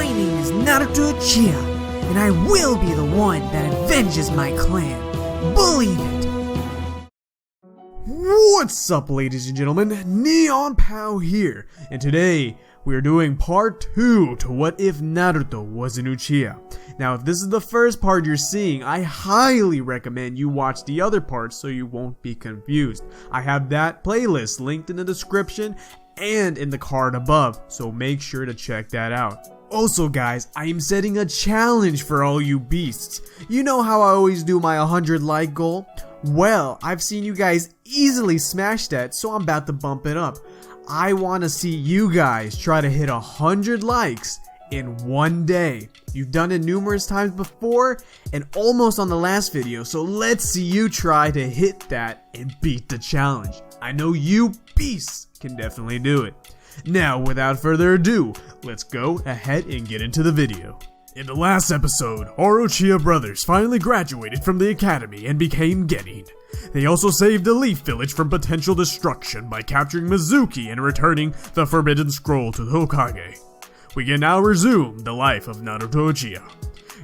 My name is Naruto Uchiha, and I will be the one that avenges my clan. Believe it! What's up, ladies and gentlemen? Neon Pow here, and today we are doing part 2 to What If Naruto Was an Uchiha. Now, if this is the first part you're seeing, I highly recommend you watch the other parts so you won't be confused. I have that playlist linked in the description and in the card above, so make sure to check that out. Also guys, I am setting a challenge for all you beasts. You know how I always do my 100 like goal? Well, I've seen you guys easily smash that, so I'm about to bump it up. I want to see you guys try to hit 100 likes in one day. You've done it numerous times before and almost on the last video, so let's see you try to hit that and beat the challenge. I know you beasts can definitely do it. Now, without further ado, let's go ahead and get into the video. In the last episode, our Uchiha brothers finally graduated from the academy and became Genin. They also saved the Leaf Village from potential destruction by capturing Mizuki and returning the Forbidden Scroll to the Hokage. We can now resume the life of Naruto Uchiha.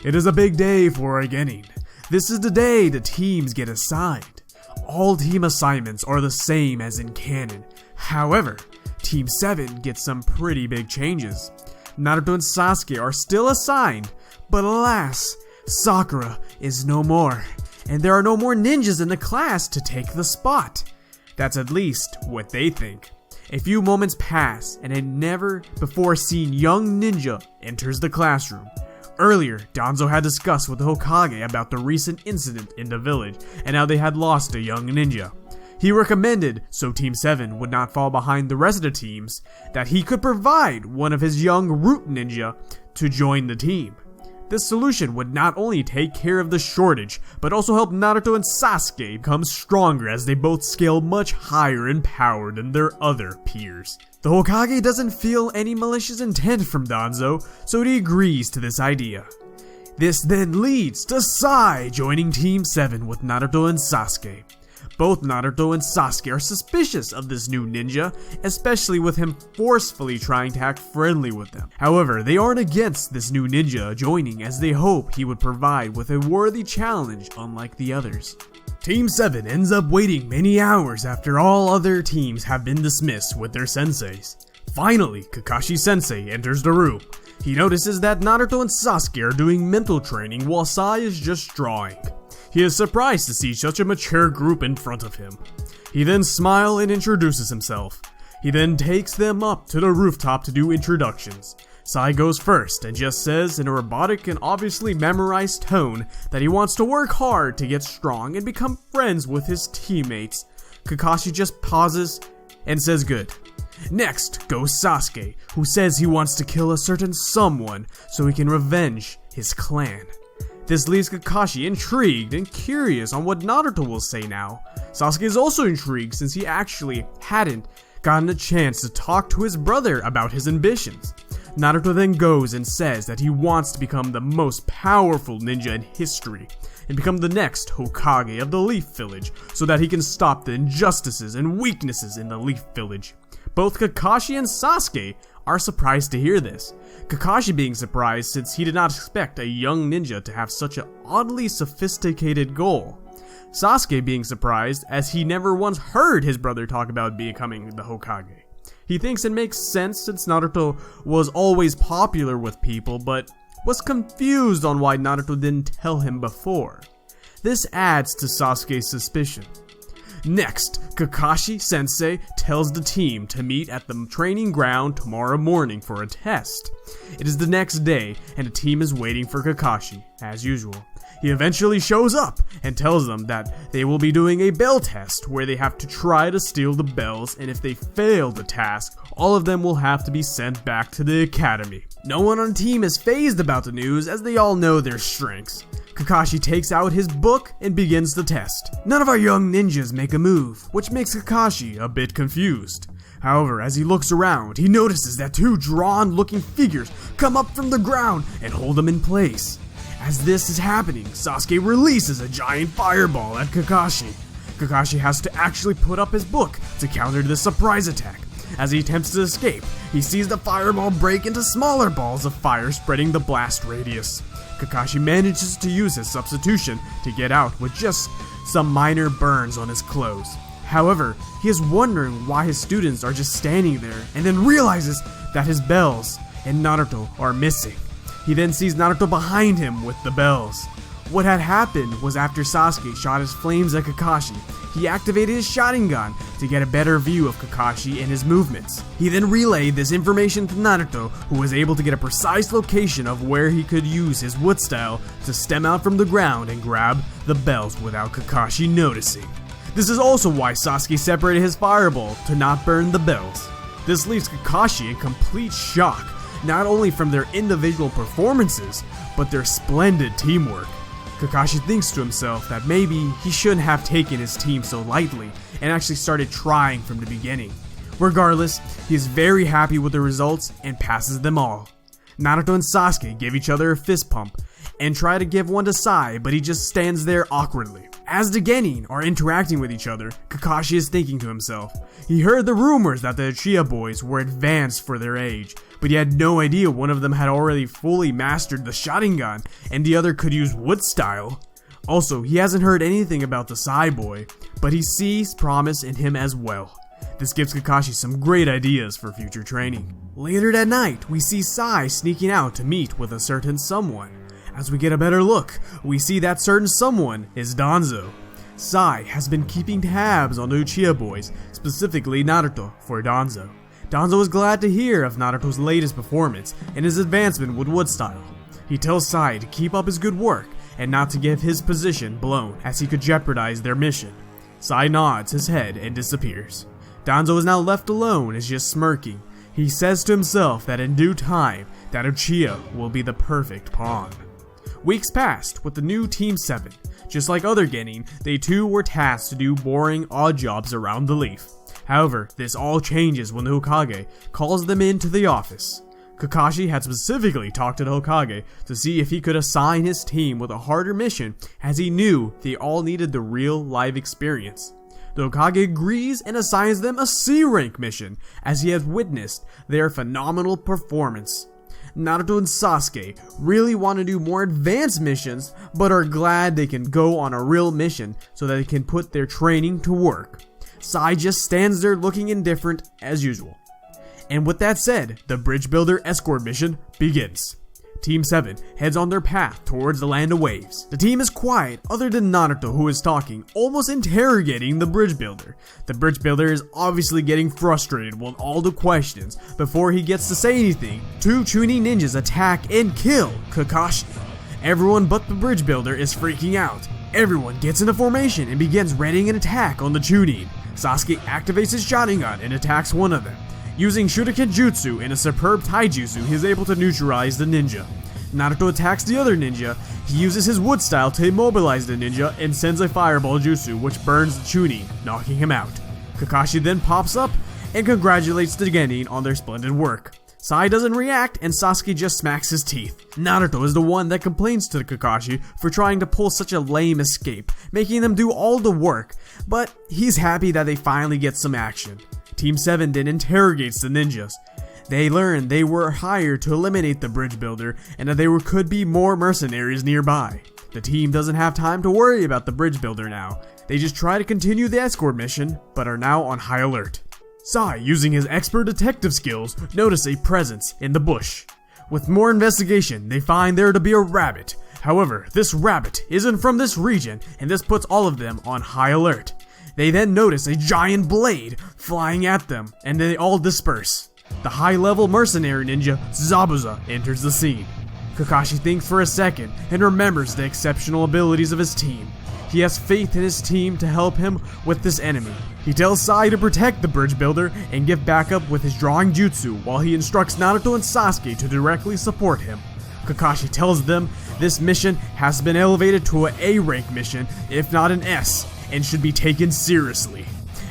It is a big day for our Genin. This is the day the teams get assigned. All team assignments are the same as in canon. However, Team 7 gets some pretty big changes. Naruto and Sasuke are still assigned, but alas, Sakura is no more, and there are no more ninjas in the class to take the spot. That's at least what they think. A few moments pass, and a never before seen young ninja enters the classroom. Earlier, Danzo had discussed with the Hokage about the recent incident in the village, and how they had lost a young ninja. He recommended, so Team 7 would not fall behind the rest of the teams, that he could provide one of his young root ninja to join the team. This solution would not only take care of the shortage, but also help Naruto and Sasuke become stronger as they both scale much higher in power than their other peers. The Hokage doesn't feel any malicious intent from Danzo, so he agrees to this idea. This then leads to Sai joining Team 7 with Naruto and Sasuke. Both Naruto and Sasuke are suspicious of this new ninja, especially with him forcefully trying to act friendly with them. However, they aren't against this new ninja joining, as they hope he would provide with a worthy challenge unlike the others. Team 7 ends up waiting many hours after all other teams have been dismissed with their senseis. Finally, Kakashi sensei enters the room. He notices that Naruto and Sasuke are doing mental training while Sai is just drawing. He is surprised to see such a mature group in front of him. He then smiles and introduces himself. He then takes them up to the rooftop to do introductions. Sai goes first and just says in a robotic and obviously memorized tone that he wants to work hard to get strong and become friends with his teammates. Kakashi just pauses and says good. Next goes Sasuke, who says he wants to kill a certain someone so he can revenge his clan. This leaves Kakashi intrigued and curious on what Naruto will say now. Sasuke is also intrigued since he actually hadn't gotten a chance to talk to his brother about his ambitions. Naruto then goes and says that he wants to become the most powerful ninja in history and become the next Hokage of the Leaf Village so that he can stop the injustices and weaknesses in the Leaf Village. Both Kakashi and Sasuke are surprised to hear this. Kakashi being surprised since he did not expect a young ninja to have such an oddly sophisticated goal. Sasuke being surprised as he never once heard his brother talk about becoming the Hokage. He thinks it makes sense since Naruto was always popular with people, but was confused on why Naruto didn't tell him before. This adds to Sasuke's suspicion. Next, Kakashi Sensei tells the team to meet at the training ground tomorrow morning for a test. It is the next day and the team is waiting for Kakashi, as usual. He eventually shows up and tells them that they will be doing a bell test where they have to try to steal the bells, and if they fail the task, all of them will have to be sent back to the academy. No one on the team is fazed about the news as they all know their strengths. Kakashi takes out his book and begins the test. None of our young ninjas make a move, which makes Kakashi a bit confused. However, as he looks around, he notices that two drawn-looking figures come up from the ground and hold him in place. As this is happening, Sasuke releases a giant fireball at Kakashi. Kakashi has to actually put up his book to counter this surprise attack. As he attempts to escape, he sees the fireball break into smaller balls of fire, spreading the blast radius. Kakashi manages to use his substitution to get out with just some minor burns on his clothes. However, he is wondering why his students are just standing there, and then realizes that his bells and Naruto are missing. He then sees Naruto behind him with the bells. What had happened was after Sasuke shot his flames at Kakashi, he activated his Sharingan to get a better view of Kakashi and his movements. He then relayed this information to Naruto, who was able to get a precise location of where he could use his wood style to stem out from the ground and grab the bells without Kakashi noticing. This is also why Sasuke separated his fireball to not burn the bells. This leaves Kakashi in complete shock, not only from their individual performances, but their splendid teamwork. Kakashi thinks to himself that maybe he shouldn't have taken his team so lightly and actually started trying from the beginning. Regardless, he is very happy with the results and passes them all. Naruto and Sasuke give each other a fist pump and try to give one to Sai, but he just stands there awkwardly. As the Genin are interacting with each other, Kakashi is thinking to himself. He heard the rumors that the Uchiha boys were advanced for their age, but he had no idea one of them had already fully mastered the Sharingan and the other could use wood style. Also, he hasn't heard anything about the Sai boy, but he sees promise in him as well. This gives Kakashi some great ideas for future training. Later that night, we see Sai sneaking out to meet with a certain someone. As we get a better look, we see that certain someone is Danzo. Sai has been keeping tabs on the Uchiha boys, specifically Naruto, for Danzo. Danzo is glad to hear of Naruto's latest performance and his advancement with wood style. He tells Sai to keep up his good work and not to get his position blown, as he could jeopardize their mission. Sai nods his head and disappears. Danzo is now left alone, is just smirking. He says to himself that in due time, that Uchiha will be the perfect pawn. Weeks passed with the new Team 7. Just like other Genin, they too were tasked to do boring, odd jobs around the leaf. However, this all changes when the Hokage calls them into the office. Kakashi had specifically talked to the Hokage to see if he could assign his team with a harder mission, as he knew they all needed the real live experience. The Hokage agrees and assigns them a C-rank mission, as he has witnessed their phenomenal performance. Naruto and Sasuke really want to do more advanced missions, but are glad they can go on a real mission so that they can put their training to work. Sai just stands there looking indifferent as usual. And with that said, the Bridge Builder escort mission begins. Team 7 heads on their path towards the Land of Waves. The team is quiet other than Naruto, who is talking, almost interrogating the Bridge Builder. The Bridge Builder is obviously getting frustrated with all the questions. Before he gets to say anything, two Chunin ninjas attack and kill Kakashi. Everyone but the Bridge Builder is freaking out. Everyone gets into formation and begins readying an attack on the Chunin. Sasuke activates his Sharingan and attacks one of them. Using Shuriken Jutsu and a superb Taijutsu, he is able to neutralize the ninja. Naruto attacks the other ninja. He uses his wood style to immobilize the ninja and sends a fireball jutsu which burns the Chunin, knocking him out. Kakashi then pops up and congratulates the Genin on their splendid work. Sai doesn't react and Sasuke just smacks his teeth. Naruto is the one that complains to Kakashi for trying to pull such a lame escape, making them do all the work, but he's happy that they finally get some action. Team 7 then interrogates the ninjas. They learn they were hired to eliminate the Bridge Builder and that there could be more mercenaries nearby. The team doesn't have time to worry about the Bridge Builder now. They just try to continue the escort mission, but are now on high alert. Sai, using his expert detective skills, notice a presence in the bush. With more investigation, they find there to be a rabbit. However, this rabbit isn't from this region, and this puts all of them on high alert. They then notice a giant blade flying at them, and they all disperse. The high-level mercenary ninja, Zabuza, enters the scene. Kakashi thinks for a second and remembers the exceptional abilities of his team. He has faith in his team to help him with this enemy. He tells Sai to protect the Bridge Builder and give backup with his drawing jutsu while he instructs Naruto and Sasuke to directly support him. Kakashi tells them this mission has been elevated to an A-rank mission, if not an S, and should be taken seriously.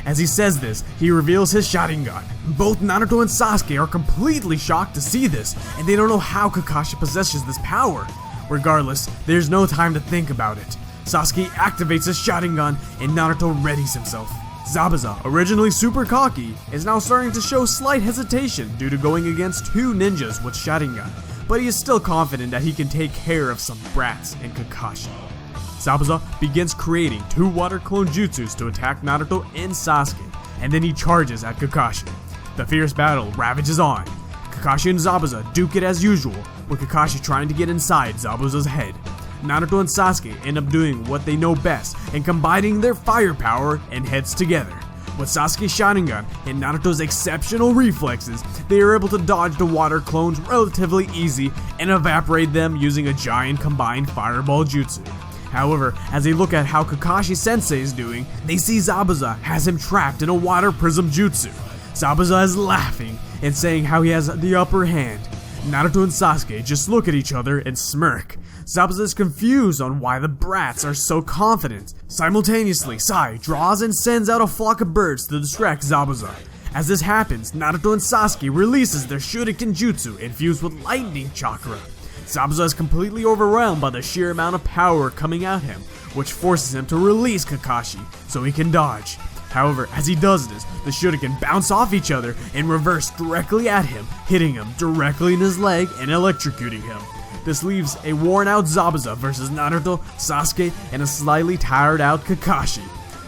As he says this, he reveals his Sharingan. Both Naruto and Sasuke are completely shocked to see this, and they don't know how Kakashi possesses this power. Regardless, there's no time to think about it. Sasuke activates his Sharingan, and Naruto readies himself. Zabuza, originally super cocky, is now starting to show slight hesitation due to going against 2 ninjas with Sharingan, but he is still confident that he can take care of some brats in Kakashi. Zabuza begins creating 2 water clone jutsus to attack Naruto and Sasuke, and then he charges at Kakashi. The fierce battle ravages on. Kakashi and Zabuza duke it as usual, with Kakashi trying to get inside Zabuza's head. Naruto and Sasuke end up doing what they know best and combining their firepower and heads together. With Sasuke's Sharingan and Naruto's exceptional reflexes, they are able to dodge the water clones relatively easy and evaporate them using a giant combined fireball jutsu. However, as they look at how Kakashi Sensei is doing, they see Zabuza has him trapped in a water prism jutsu. Zabuza is laughing and saying how he has the upper hand. Naruto and Sasuke just look at each other and smirk. Zabuza is confused on why the brats are so confident. Simultaneously, Sai draws and sends out a flock of birds to distract Zabuza. As this happens, Naruto and Sasuke releases their Shuriken Jutsu infused with lightning chakra. Zabuza is completely overwhelmed by the sheer amount of power coming at him, which forces him to release Kakashi so he can dodge. However, as he does this, the Shuriken bounce off each other and reverse directly at him, hitting him directly in his leg and electrocuting him. This leaves a worn-out Zabuza versus Naruto, Sasuke, and a slightly tired-out Kakashi.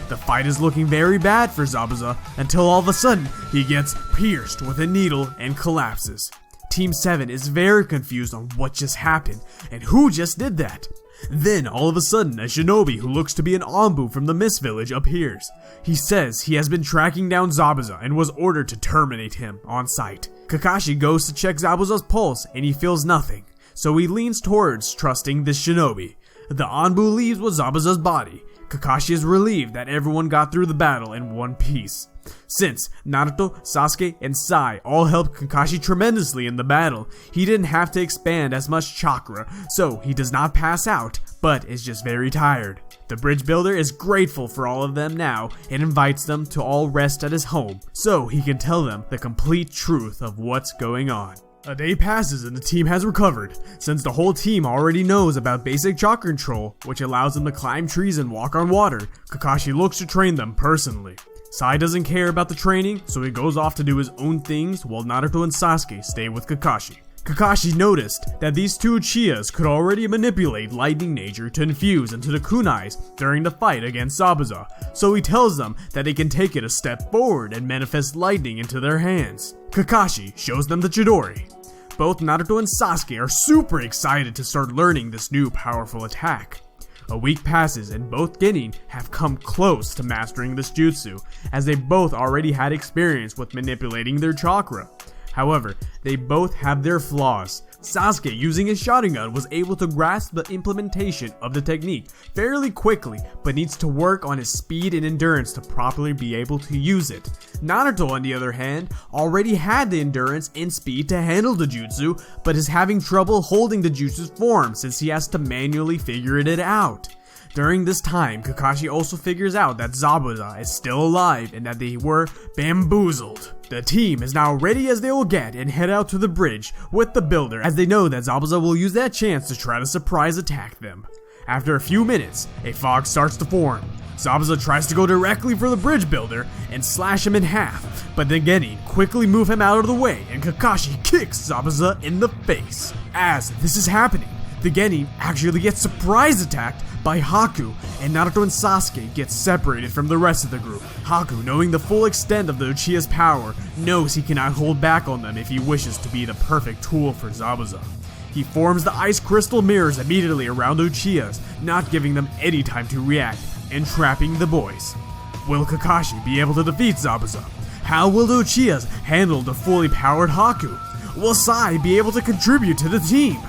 The fight is looking very bad for Zabuza until all of a sudden he gets pierced with a needle and collapses. Team 7 is very confused on what just happened and who just did that. Then, all of a sudden, a shinobi who looks to be an Anbu from the Mist Village appears. He says he has been tracking down Zabuza and was ordered to terminate him on sight. Kakashi goes to check Zabuza's pulse and he feels nothing, so he leans towards trusting this shinobi. The Anbu leaves with Zabuza's body. Kakashi is relieved that everyone got through the battle in one piece. Since Naruto, Sasuke, and Sai all helped Kakashi tremendously in the battle, he didn't have to expand as much chakra, so he does not pass out, but is just very tired. The bridge builder is grateful for all of them now and invites them to all rest at his home, so he can tell them the complete truth of what's going on. A day passes and the team has recovered, since the whole team already knows about basic chakra control, which allows them to climb trees and walk on water. Kakashi looks to train them personally. Sai doesn't care about the training, so he goes off to do his own things while Naruto and Sasuke stay with Kakashi. Kakashi noticed that these 2 Uchihas could already manipulate lightning nature to infuse into the kunais during the fight against Zabuza, so he tells them that they can take it a step forward and manifest lightning into their hands. Kakashi shows them the Chidori. Both Naruto and Sasuke are super excited to start learning this new powerful attack. A week passes and both Genin have come close to mastering this jutsu, as they both already had experience with manipulating their chakra. However, they both have their flaws. Sasuke, using his Sharingan, was able to grasp the implementation of the technique fairly quickly, but needs to work on his speed and endurance to properly be able to use it. Naruto, on the other hand, already had the endurance and speed to handle the jutsu, but is having trouble holding the jutsu's form since he has to manually figure it out. During this time, Kakashi also figures out that Zabuza is still alive and that they were bamboozled. The team is now ready as they will get and head out to the bridge with the builder, as they know that Zabuza will use that chance to try to surprise attack them. After a few minutes, a fog starts to form. Zabuza tries to go directly for the bridge builder and slash him in half, but then Genin quickly move him out of the way and Kakashi kicks Zabuza in the face. As this is happening, the Genin actually gets surprise attacked by Haku, and Naruto and Sasuke get separated from the rest of the group. Haku, knowing the full extent of the Uchiha's power, knows he cannot hold back on them if he wishes to be the perfect tool for Zabuza. He forms the ice crystal mirrors immediately around the Uchihas, not giving them any time to react, and trapping the boys. Will Kakashi be able to defeat Zabuza? How will the Uchihas handle the fully powered Haku? Will Sai be able to contribute to the team?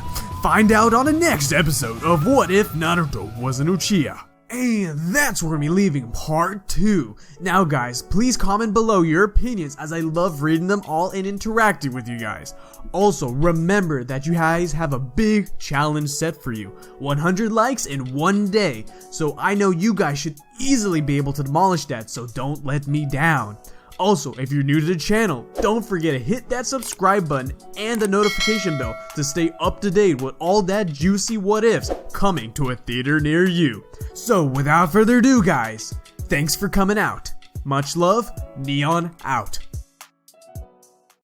Find out on the next episode of What If Naruto Was an Uchiha. And that's where we're going to be leaving part 2. Now guys, please comment below your opinions, as I love reading them all and interacting with you guys. Also, remember that you guys have a big challenge set for you. 100 likes in one day. So I know you guys should easily be able to demolish that, so don't let me down. Also, if you're new to the channel, don't forget to hit that subscribe button and the notification bell to stay up to date with all that juicy what ifs coming to a theater near you. So without further ado guys, thanks for coming out, Much love, Neon out.